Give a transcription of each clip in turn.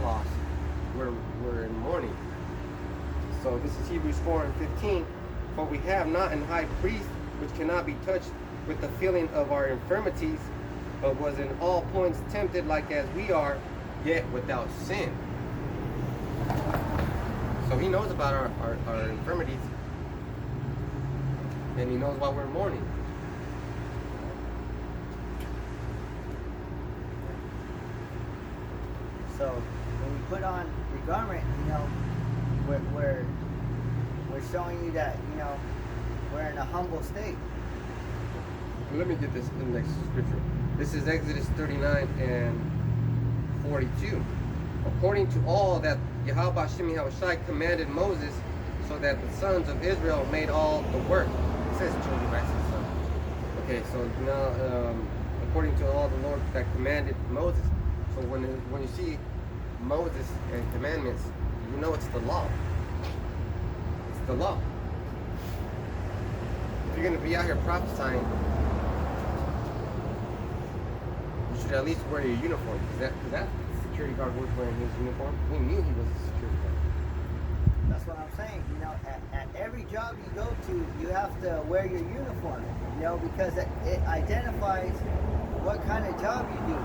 sackcloth, we're in mourning. So this is Hebrews 4:15. For we have not an high priest which cannot be touched with the feeling of our infirmities, but was in all points tempted like as we are, yet without sin. So he knows about our infirmities, and he knows why we're mourning. So when we put on the garment, we're showing you that, we're in a humble state. Let me get this in the next scripture. This is Exodus 39 and 42. According to all that Yahweh Hashem Yahushai commanded Moses, so that the sons of Israel made all the work. It says children, right? Okay, so now according to all the Lord that commanded Moses. So when you see Moses and commandments, you know it's the law. It's the law. If you're going to be out here prophesying, you should at least wear your uniform. Because that security guard was wearing his uniform. We knew he was a security guard. That's what I'm saying. At every job you go to, you have to wear your uniform. Because it identifies what kind of job you do.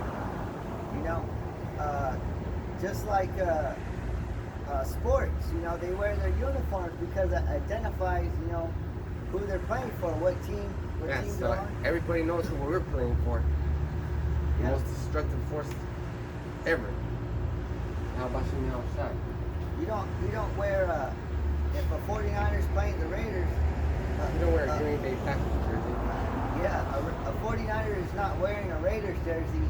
Just like sports, they wear their uniforms because it identifies, who they're playing for, what team they're on. Everybody knows who we're playing for. The most destructive force ever. How about you now outside? You don't wear if a 49ers playing the Raiders. You don't wear a Green Bay Packers jersey. Yeah, a 49er is not wearing a Raiders jersey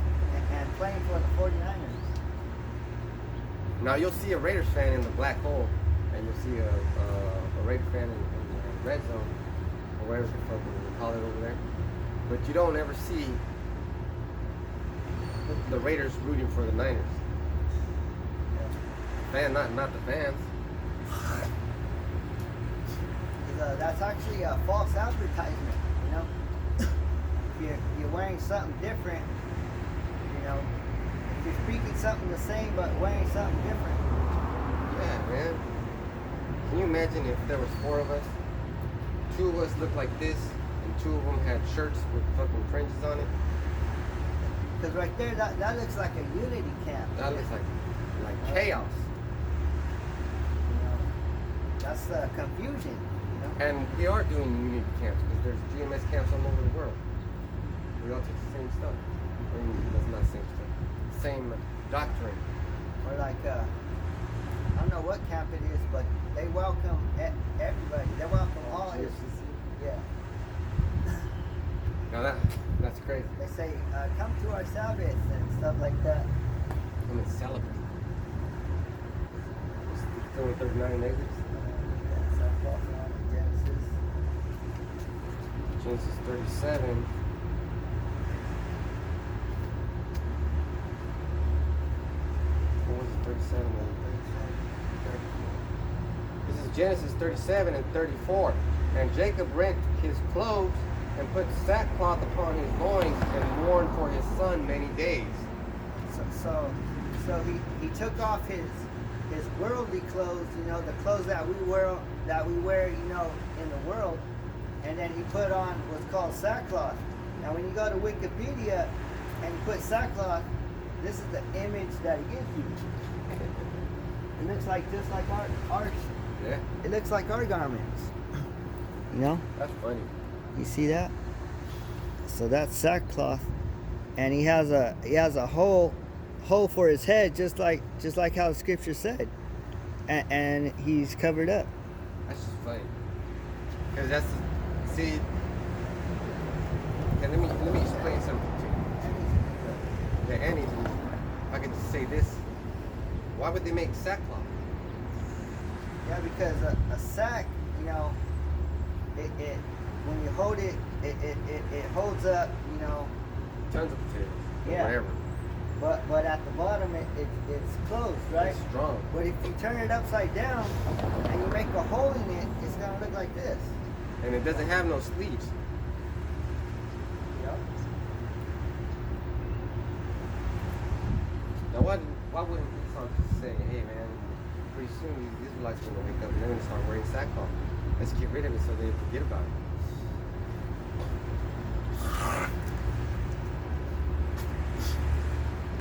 and playing for the 49ers. Now you'll see a Raiders fan in the black hole, and you'll see a Raiders fan in the red zone, or whatever the fuck we call it over there. But you don't ever see the Raiders rooting for the Niners. Fan, not the fans. That's actually a false advertisement, If you're wearing something different, if you're speaking something the same but wearing something different. Yeah, man. Can you imagine if there was 4 of us, 2 of us looked like this, and 2 of them had shirts with fucking fringes on it? Because right there, that looks like a unity camp. That looks like chaos. That's confusion. And we are doing unity camps because there's GMS camps all over the world. We all teach the same stuff. I mean, that's not the same stuff. Same doctrine. Or like, I don't know what camp it is, but they welcome everybody. They welcome all. Yeah. Now that's crazy. They say, come to our Sabbath and stuff like that. Come and celebrate. Still in 39 Exodus. Genesis 37. What was it, 37? This is Genesis 37 and 34. And Jacob rent his clothes and put sackcloth upon his loins and mourned for his son many days. So he took off his worldly clothes, the clothes that we wear, in the world, and then he put on what's called sackcloth. Now, when you go to Wikipedia and you put sackcloth, this is the image that it gives you. It looks like just like our. Yeah. It looks like our garments. That's funny. You see that? So that's sackcloth, and he has a hole for his head, just like how the scripture said, and he's covered up. That's just funny. Cause see. Okay, let me explain something to you. The Annie's, if I could just say this, why would they make sackcloth? Yeah, because a sack, it when you hold it, it holds up, Tons of potatoes. Yeah. Whatever. But at the bottom it's closed, right? It's strong. But if you turn it upside down and you make a hole in it, it's gonna look like this. And it doesn't have no sleeves. Yep. Now why wouldn't Esau I'll just say, hey man, pretty soon these Israelites are gonna wake up and they're gonna start wearing sackcloth. Let's get rid of it so they forget about it.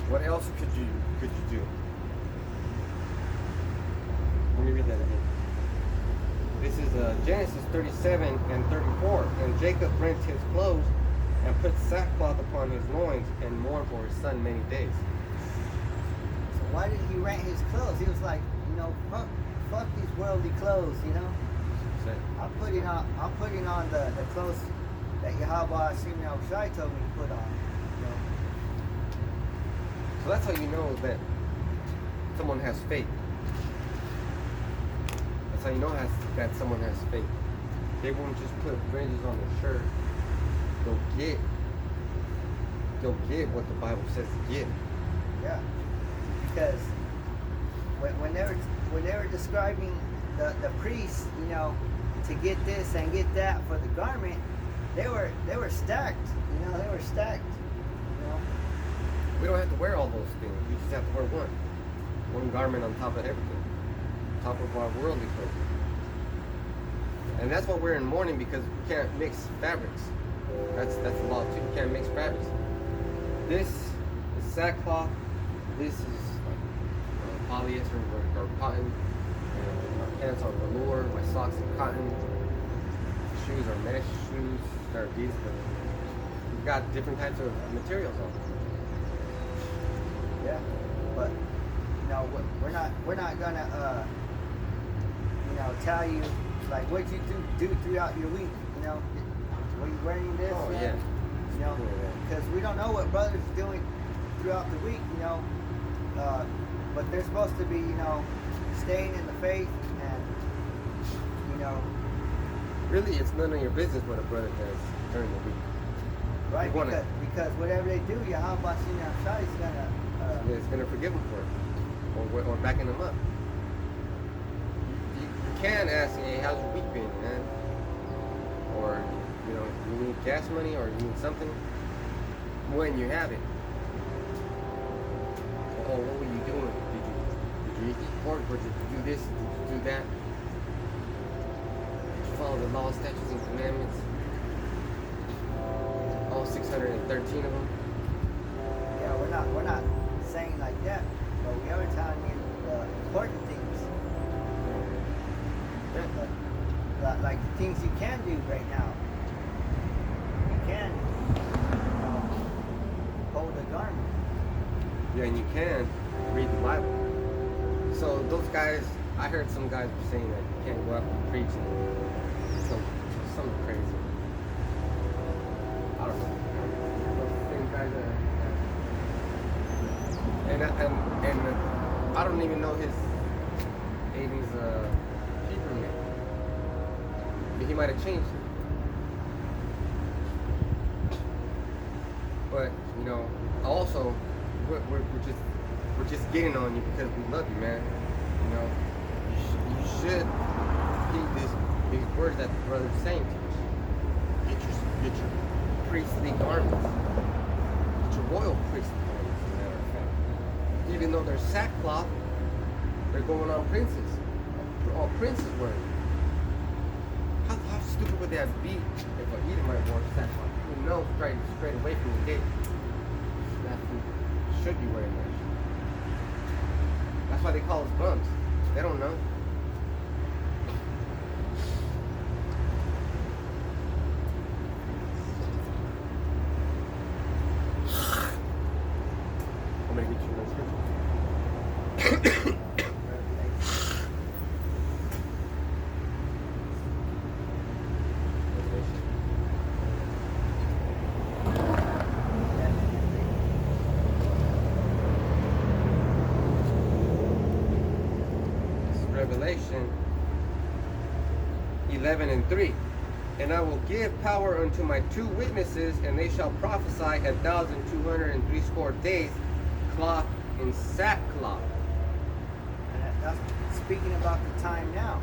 What else could you do? Let me read that again. This is Genesis 37 and 34. And Jacob rent his clothes and put sackcloth upon his loins and mourned for his son many days. So why did he rent his clothes? He was like, fuck these worldly clothes, I'm putting on the clothes that Yahweh Shai told me to put on. So that's how you know that someone has faith. That's how you know that someone has faith. They won't just put fringes on their shirt. They'll get what the Bible says to get. Yeah, because when they were describing the priests, to get this and get that for the garment, they were stacked. They were stacked. We don't have to wear all those things. We just have to wear one garment on top of everything, on top of our worldly clothes. And that's why we're in mourning, because we can't mix fabrics. That's the law too. You can't mix fabrics. This is sackcloth. This is polyester or cotton. My pants are velour. My socks are cotton. Shoes are mesh shoes. They're these, but we've got different types of materials on them. Yeah, but we're not gonna tell you like what you do throughout your week. Were you wearing this? Oh yeah. Because we don't know what brothers are doing throughout the week. But they're supposed to be staying in the faith and Really, it's none of your business what a brother does during the week. Right, because whatever they do, Yahweh Shai is gonna. It's gonna forgive them for it, or backing them up. You can ask, hey, how's your week been, man? Or you need gas money, or you need something. When you have it. Oh, what were you doing? Did you eat pork? Or did you do this? Did you do that? Did you follow the law, statutes, and commandments? All 613 of them. Yeah, we're not saying like that, but we are telling you the important things. Yeah. Like the things you can do right now. You can hold a garment. Yeah, and you can read the Bible. So those guys, I heard some guys were saying that you can't go out and preach and something crazy. I don't know. Those same guys and I don't even know Aiden's Hebrew name. But he might have changed it. But also we're just getting on you because we love you, man. You should heed these words that the brother's saying to you. Get your priestly garments. Get your royal priestly garments, as a matter of fact. Even though they're sackcloth, they're going on princes. They're all princes wearing it. How stupid would that be if an Edomite wore sackcloth? You know straight away from the gate that who should be wearing that. That's why they call us bums. They don't know. I'm gonna get you one scripture. Revelation 11:3. And I will give power unto my 2 witnesses, and they shall prophesy 1,260 days, cloth in sackcloth. And that's speaking about the time now.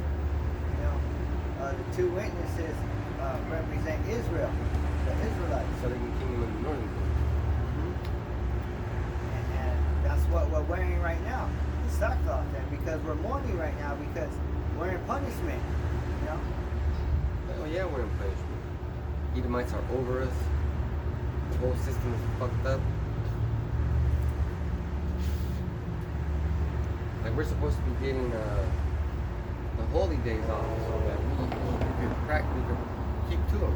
The 2 witnesses represent Israel, the Israelites. Southern kingdom and the northern kingdom. And that's what we're wearing right now, the sackcloth then, because we're mourning right now because we're in punishment. You know. Oh yeah, we're in punishment. Edomites are over us. The whole system is fucked up. Like we're supposed to be getting the holy days off so that we could keep to them.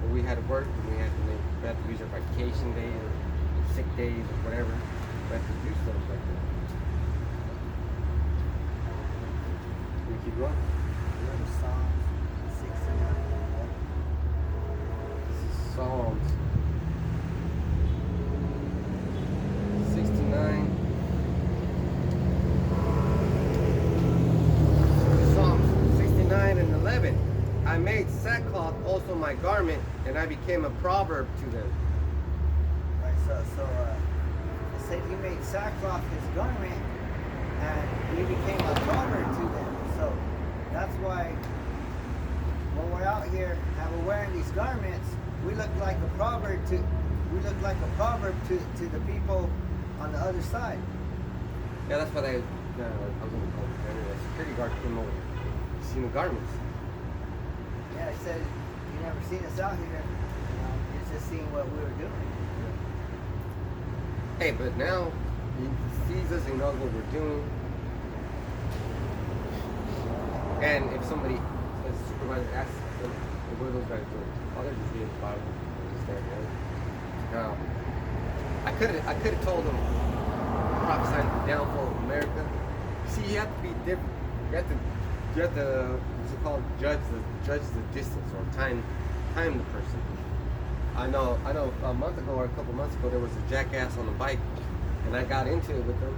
But we had to work and we had to use our vacation days or sick days or whatever. We had to do stuff like that. We keep going. Psalms 69. This is Psalms 69. Psalms 69 and 11. I made sackcloth also my garment, and I became a proverb to them. Right, so it said he made sackcloth his garment, and he became a proverb to them. So that's why when we're out here and we're wearing these garments, we look like a proverb to the people on the other side. Yeah, that's why I was gonna call it. Anyway, security guard came over. You seen the garments? Yeah, he said he never seen us out here. He's just seeing what we were doing. Hey, but now he sees us, he knows what we're doing. And if somebody, a supervisor asks them, hey, what are those guys doing? Oh, they're just reading the Bible. They're just there, man. Now, I could have told them prophesying the downfall of America. See, you have to be different. You have to what's it called? Judge the distance or time the person. I know a month ago or a couple months ago there was a jackass on a bike and I got into it with him,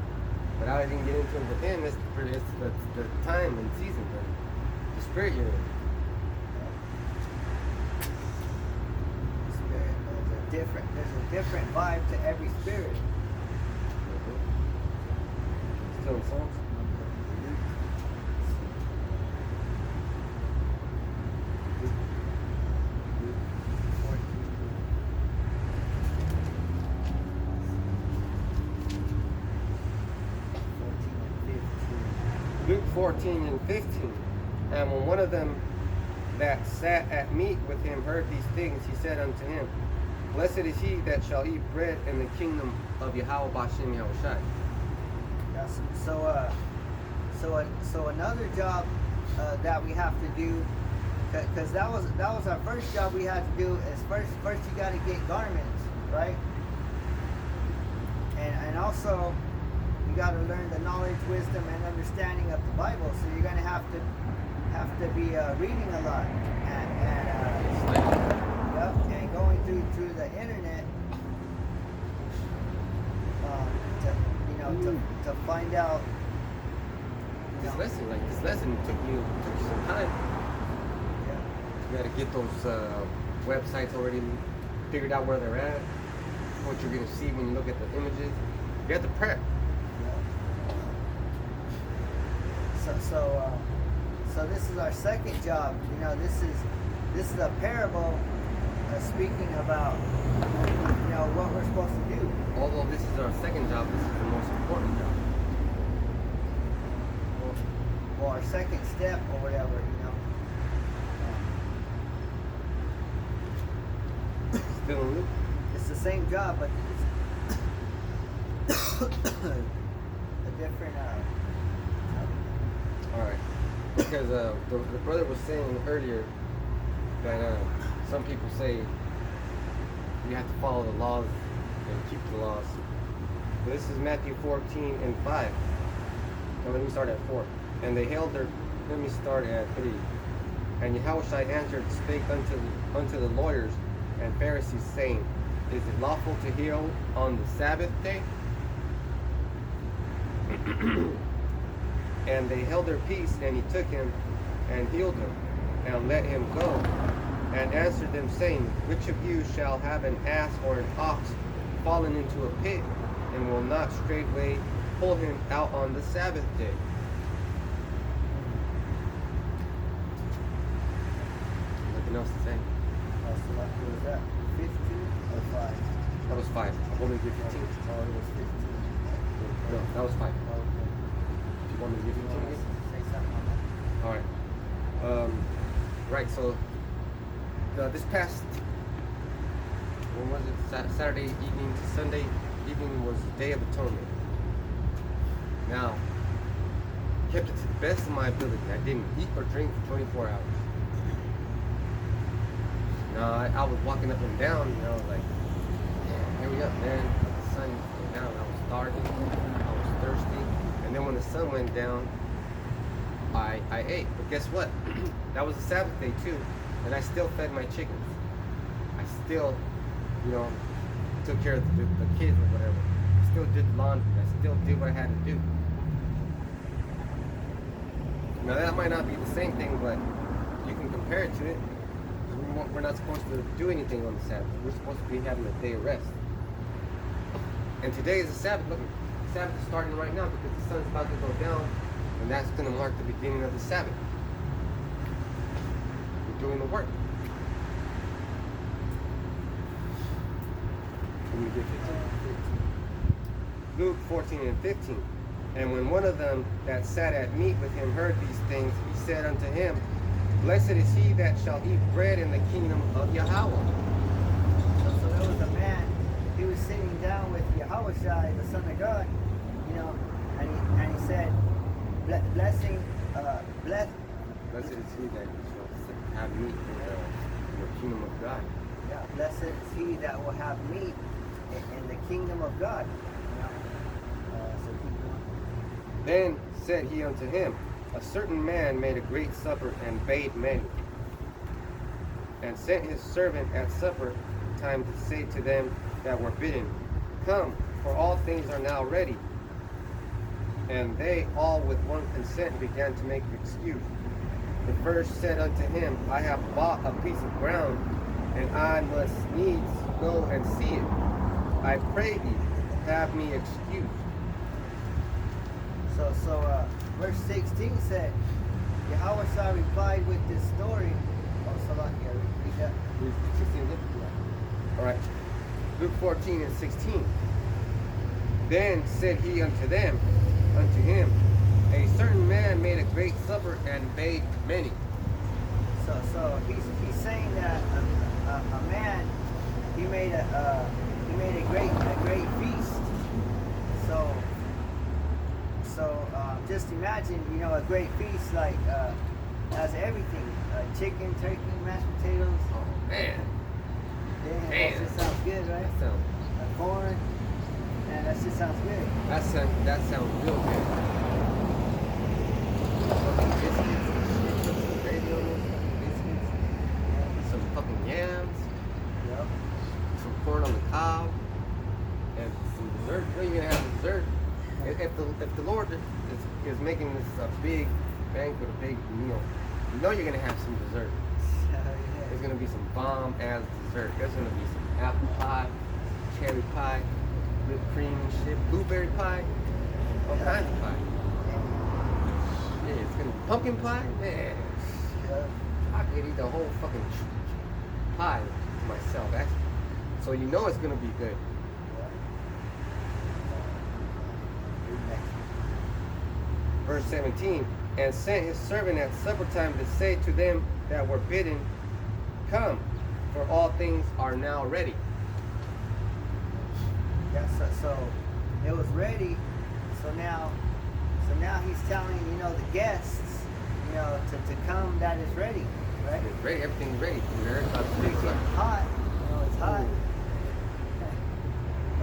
but I didn't get into it with him. It's the time and season, the spirit you're in. Spirit, there's a different vibe to every spirit. Still in Psalms? Luke 14 and 15. And when one of them that sat at meat with him heard these things, he said unto him, Blessed is he that shall eat bread in the kingdom of Yahweh Bashem Yahushai. Yes. So another job that we have to do, because that was our first job we had to do. Is first you got to get garments, right? And also you got to learn the knowledge, wisdom, and understanding of the Bible. So you're gonna have to be reading a lot and going through the internet to find out. This lesson took you some time. Yeah. You got to get those websites already figured out where they're at, what you're gonna see when you look at the images. You have to prep. So this is our second job. This is a parable speaking about what we're supposed to do. Although this is our second job, this is the most important job. Well, our second step or whatever. Still in Luke? It's the same job, but it's a different. All right. Because the brother was saying earlier that some people say you have to follow the laws and keep the laws. But this is Matthew 14 and 5. Now let me start at 4. And they held their. Let me start at 3. And Yahushua answered, spake unto the lawyers and Pharisees, saying, Is it lawful to heal on the Sabbath day? And they held their peace, and he took him and healed him, and let him go, and answered them, saying, Which of you shall have an ass or an ox fallen into a pit, and will not straightway pull him out on the Sabbath day? Nothing else to say? So what was that? 15 or 5? That was 5. I'll only give 15. Oh, it was 15. No, that was 5. Oh, okay. Do you want me to give you You want 15 to again? say something on that? All right. Right. So this past, when was it? Saturday evening to Sunday evening was the Day of Atonement. Now, kept it to the best of my ability. I didn't eat or drink for 24 hours. Now I was walking up and down, and I was like, "Man, hurry up, man! The sun went down. I was starving. I was thirsty." And then when the sun went down, I ate. But guess what? That was a Sabbath day too, and I still fed my chickens. I still, took care of the kids or whatever. I still did laundry. I still did what I had to do. Now that might not be the same thing, but you can compare it to it. We're not supposed to do anything on the Sabbath. We're supposed to be having a day of rest. And today is the Sabbath. Look, the Sabbath is starting right now because the sun's about to go down, and that's going to mark the beginning of the Sabbath. We're doing the work. Let me get 15. Luke 14 and 15. And when one of them that sat at meat with him heard these things, he said unto him, Blessed is he that shall eat bread in the kingdom of Yahweh. So there was a man, he was sitting down with Yahweh, the Son of God, and he said, Blessed is he that shall have meat in the kingdom of God. Yeah, blessed is he that will have meat in the kingdom of God. So keep going. Then said he unto him, A certain man made a great supper and bade many, and sent his servant at supper time to say to them that were bidden, Come, for all things are now ready. And they all with one consent began to make excuse. The first said unto him, I have bought a piece of ground, and I must needs go and see it. I pray thee, have me excused. So verse 16 said, Yahweh replied with this story. Oh, Salakia, read that. Read 16, all right. Luke 14 and 16. Then said he unto him, A certain man made a great supper and bade many. So he's saying that a man, he made a great feast. So just imagine, a great feast like has everything, chicken, turkey, mashed potatoes. Oh man. Damn, Man. that just sounds good, right? That sounds, Corn. Man, that just sounds good. that sounds real good. Fucking biscuits, put some gravy on those fucking biscuits, some fucking yams, Yep. some corn on the cob, and some dessert. You know you're gonna have dessert. If the Lord is making this a big banquet, a big meal, you know you're gonna have some dessert. There's gonna be some bomb ass dessert. There's gonna be some apple pie, cherry pie, whipped cream and shit, blueberry pie, all kinds of pie. Yeah, it's gonna be pumpkin pie. Man, I could eat the whole fucking pie to myself. Actually. So you know it's gonna be good. Verse 17, and sent his servant at supper time to say to them that were bidden, Come, for all things are now ready. Yeah, so it was ready. So now he's telling the guests to come that is ready, right? It's ready. Everything's ready. We're about to It's getting hot. It's hot.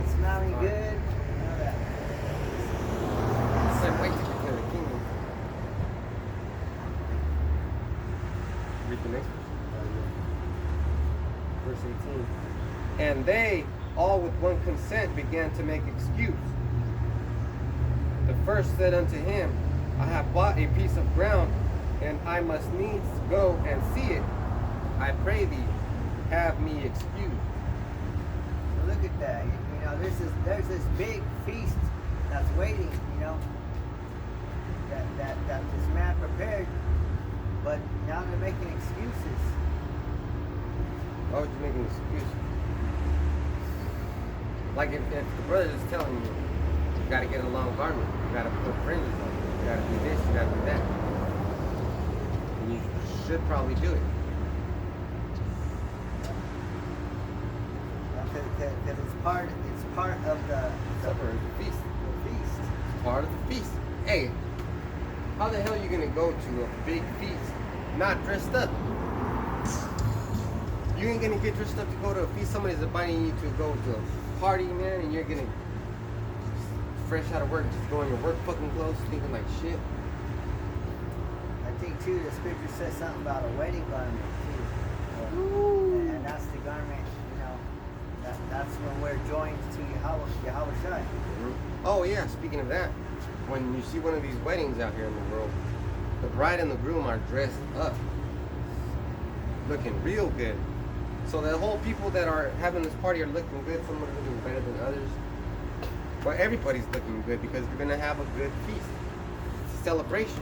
It's smelling Hot. good. That. Can't wait to get to the kingdom. Read the next one. Verse 18. And they all with one consent began to make excuse. The first said unto him, I have bought a piece of ground, and I must needs go and see it. I pray thee, have me excused. So look at that. There's this big feast that's waiting. That this man prepared, but now they're making excuses. Why would you make an excuse? Like if the brother is telling you, You gotta get a long garment. You gotta put fringes on it. You gotta do this. You gotta do that. And you should probably do it. Because it's part of the Supper is the feast. feast. It's part of the feast. Hey, how the hell are you gonna go to a big feast not dressed up? You ain't gonna get dressed up to go to a feast. Somebody's inviting you to go to a party, man, and you're gonna fresh out of work, just go in your work fucking clothes, thinking like shit. I think too the scripture says something about a wedding garment too. And that's the garment, you know, that's when we're joined to Yahweh Shai. Oh yeah, speaking of that, when you see one of these weddings out here in the world, the bride and the groom are dressed up, looking real good. So the whole people that are having this party are looking good. Some are looking better than others. But everybody's looking good because they're going to have a good feast. It's a celebration.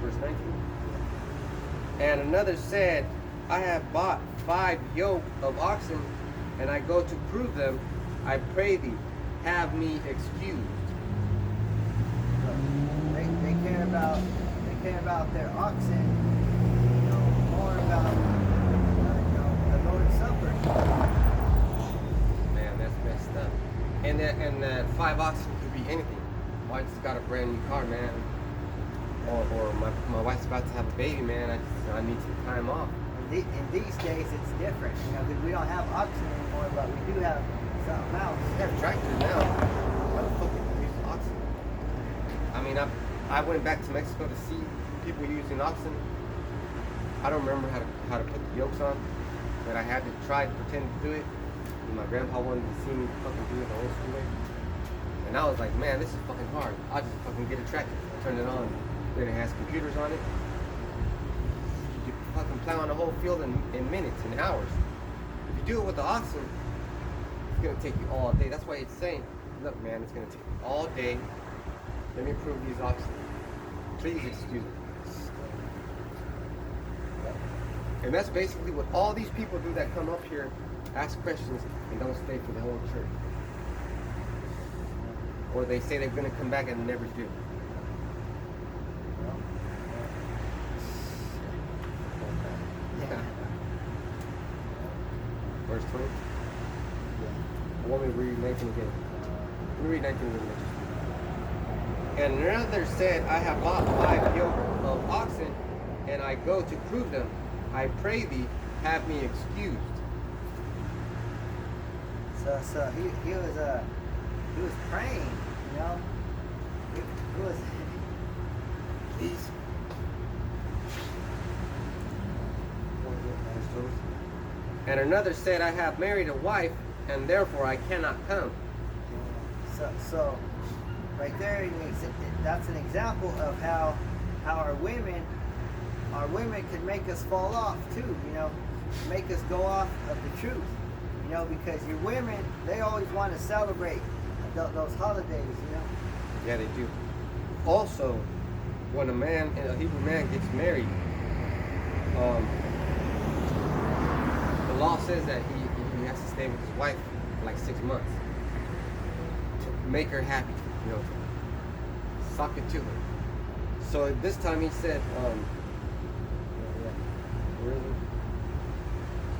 Verse 19. And another said, I have bought 5 yoke of oxen, and I go to prove them. I pray thee, have me excused. They care about their oxen, you know, more about you know, the Lord's Supper. Man, that's messed up. And that 5 oxen could be anything. Oh, I just got a brand new car, man. Or my wife's about to have a baby, man. I need some time off. In these days, it's different, you know, because we don't have oxen anymore, but we do have something else. We have tractors now. How the fuck do you use oxen? I mean, I went back to Mexico to see people using oxen. I don't remember how to put the yokes on, but I had to try to pretend to do it. And my grandpa wanted to see me fucking do it the old school way. And I was like, man, this is fucking hard. I'll just fucking get a tractor. I turned it on. Then it has computers on it. You can fucking plow on the whole field in minutes, in hours. If you do it with the oxen, it's gonna take you all day. That's why it's saying, look, man, it's gonna take you all day. Let me prove these oxen. Please excuse me. And that's basically what all these people do that come up here, ask questions, and don't stay for the whole church. Or they say they're gonna come back and never do. Verse 20. I want me to read 19 again. Let me read 19 again. And another said, I have bought 5 yoke of oxen, and I go to prove them. I pray thee, have me excused. So he was praying, you know. He was. These. And another said, I have married a wife, and therefore I cannot come. So right there, that's an example of how our women can make us fall off too, you know, make us go off of the truth, you know, because your women, they always want to celebrate those holidays, you know. Yeah, they do. Also, when a Hebrew man gets married, the law says that he has to stay with his wife for like 6 months to make her happy, you know, to sock it to her. So this time he said,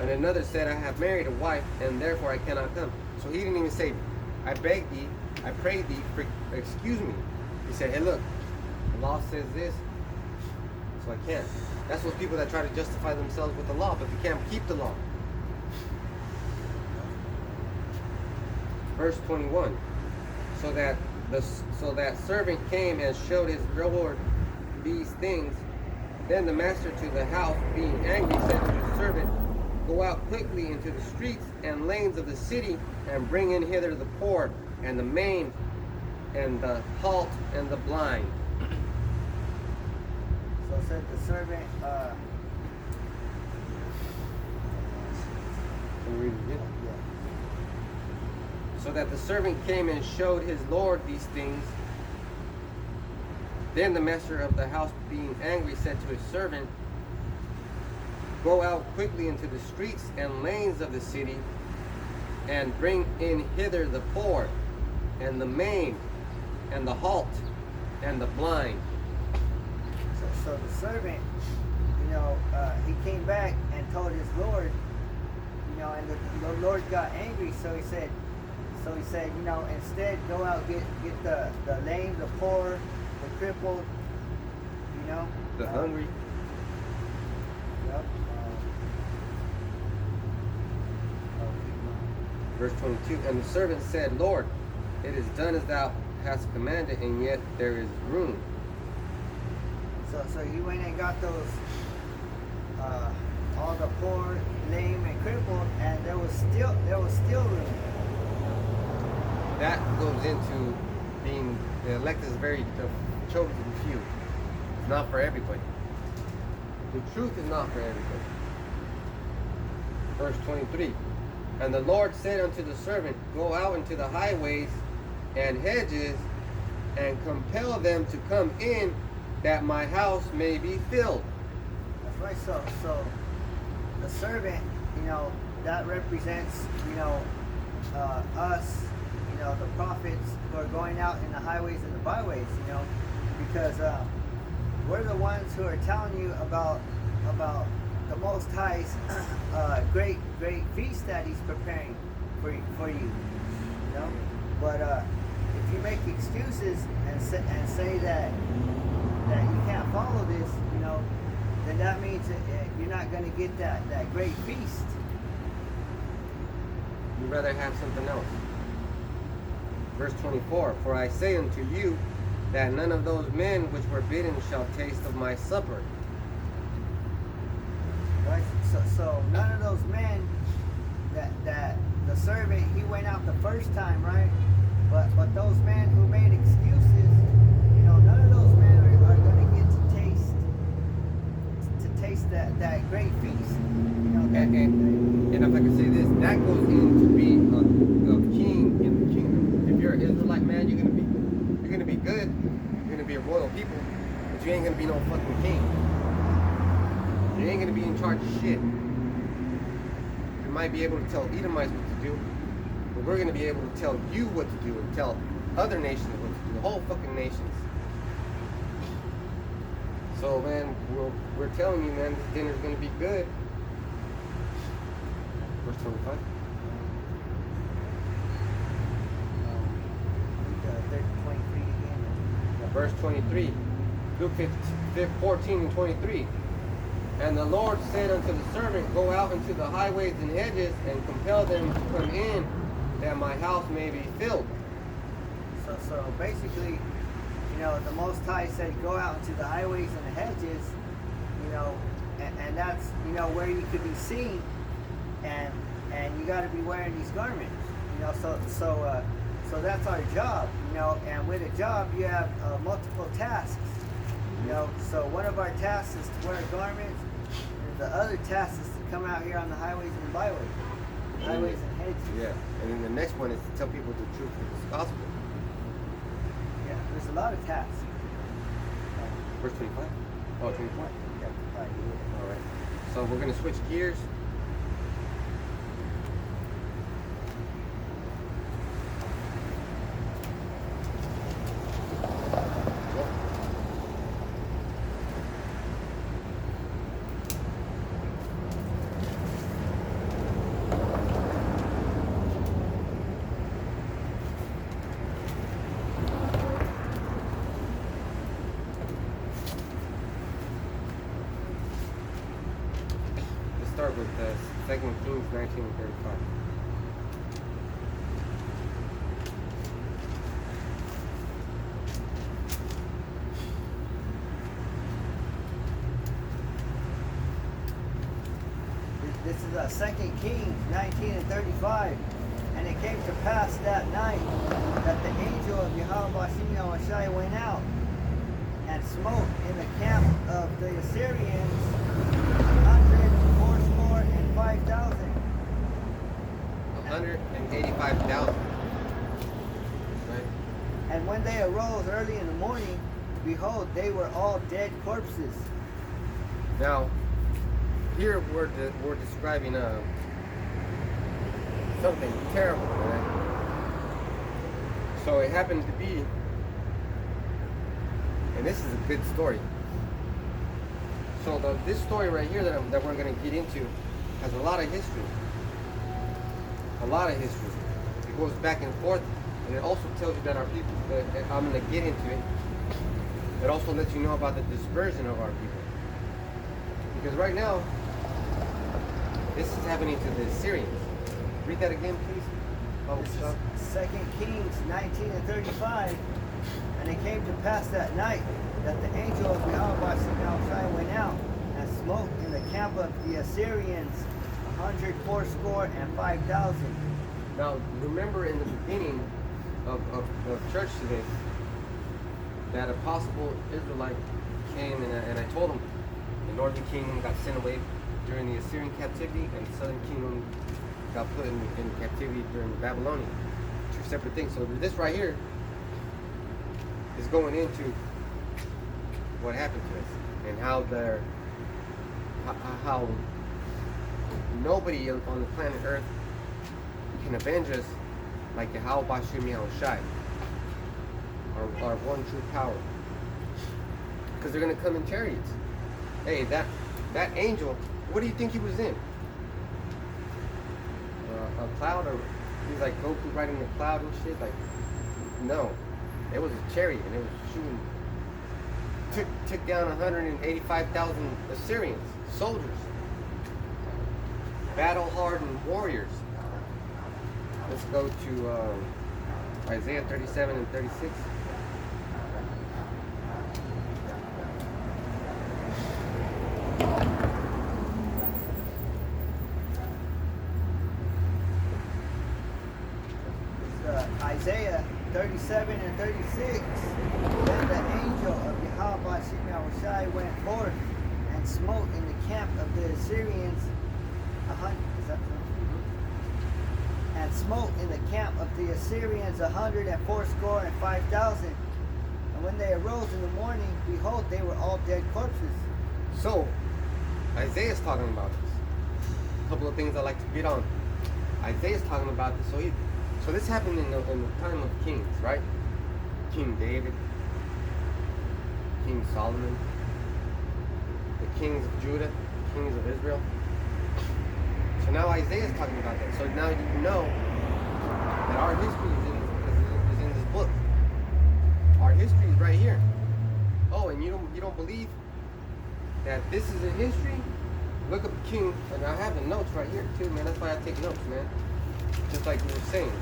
and another said, I have married a wife, and therefore I cannot come. So he didn't even say, I beg thee, I pray thee, excuse me. He said, hey look, the law says this, so I can't. That's what people that try to justify themselves with the law, but they can't keep the law. Verse 21. So that servant came and showed his lord these things. Then the master to the house, being angry, said to his servant, go out quickly into the streets and lanes of the city, and bring in hither the poor, and the maimed, and the halt, and the blind. So said the servant. Can you read it again? Yeah. So that the servant came and showed his lord these things. Then the master of the house, being angry, said to his servant, go out quickly into the streets and lanes of the city, and bring in hither the poor, and the maimed, and the halt, and the blind. So the servant, he came back and told his Lord, and the Lord got angry. So he said, instead go out, get the lame, the poor, the crippled, The hungry. Yep. Verse 22, and the servant said, Lord, it is done as thou hast commanded, and yet there is room. So he went and got those, all the poor, lame, and crippled, and there was still room. That goes into being the elect is very chosen few. It's not for everybody. The truth is not for everybody. Verse 23. And the Lord said unto the servant, Go out into the highways and hedges, and compel them to come in, that my house may be filled. That's right. So the servant, that represents, us, the prophets who are going out in the highways and the byways, because we're the ones who are telling you about the Most High's great feast that He's preparing for you, But if you make excuses and say that you can't follow this, then that means that you're not going to get that great feast. You'd rather have something else. Verse 24, For I say unto you, that none of those men which were bidden shall taste of my supper. Right? So none of those men that the servant, he went out the first time, right? But those men who made excuses, none of those men are going to get to taste that great feast. And if I could say this, that goes into being a king in the kingdom. If you're an Israelite man, you're gonna be good. You're gonna be a royal people, but you ain't gonna be no fucking king. You ain't gonna be in charge of shit. You might be able to tell Edomites what to do, but we're gonna be able to tell you what to do and tell other nations what to do. The whole fucking nations. So man, we're telling you, man, this dinner's gonna be good. Verse 25. Verse 23. Luke 14 and 23. And the Lord said unto the servant, Go out into the highways and hedges, and compel them to come in, that my house may be filled. So basically, the Most High said, go out into the highways and the hedges, and that's, where you could be seen, and you got to be wearing these garments, so that's our job, and with a job you have multiple tasks, so one of our tasks is to wear garments, and the other task is to come out here on the highways and byways, highways and hedges. Yeah, and then the next one is to tell people the truth of this gospel. Yeah, there's a lot of tasks. Verse 25? Oh, 24? Yeah, all right. So we're going to switch gears. Start with 2 Kings 19 and 35. This is 2 Kings 19 and 35. And it came to pass that night that the angel of Yahweh Shai went out and smote in the camp of the Assyrians 185,000. 185,000. Right? And when they arose early in the morning, behold, they were all dead corpses. Now, here we're describing something terrible, man. So it happens to be, and this is a good story. So this story right here that we're going to get into has a lot of history. A lot of history. It goes back and forth, and it also tells you that our people, I'm going to get into it. It also lets you know about the dispersion of our people. Because right now, this is happening to the Assyrians. Read that again, please. Oh, This is 2 Kings 19 and 35. And it came to pass that night that the angel of Yahweh went out and smote in the camp of the Assyrians 180,500. Now, remember in the beginning of church today, that a possible Israelite came and I told him the northern kingdom got sent away during the Assyrian captivity and the southern kingdom got put in captivity during the Babylonian. Two separate things. So this right here is going into what happened to us and how nobody on the planet Earth can avenge us like Yahweh Bashim Yahushai, our one true power. Because they're gonna come in chariots. Hey, that angel, what do you think he was in? A cloud, or he's like Goku riding the cloud and shit? Like, no, it was a chariot and it was shooting. Took down 185,000 Assyrians, soldiers, battle-hardened warriors. Let's go to Isaiah 37 and 36. Isaiah 37 and 36. Then the angel of Yahweh went forth and smote in the camp of the Assyrians and smote in the camp of the Assyrians 180,500. And when they arose in the morning, behold, they were all dead corpses. So, Isaiah's talking about this. A couple of things I like to get on. Isaiah's talking about this. So this happened in the time of kings, right? King David, King Solomon, the kings of Judah, kings of Israel. So now Isaiah's talking about that. So now you know that our history is in this book. Our history is right here. Oh, and you don't believe that this is in history? Look up King, and I have the notes right here too, man. That's why I take notes, man. Just like we were saying.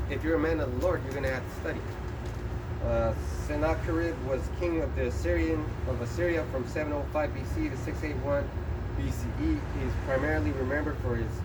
If you're a man of the Lord, you're gonna have to study. Sennacherib was king of Assyria from 705 BC to 681 BCE. He is primarily remembered for his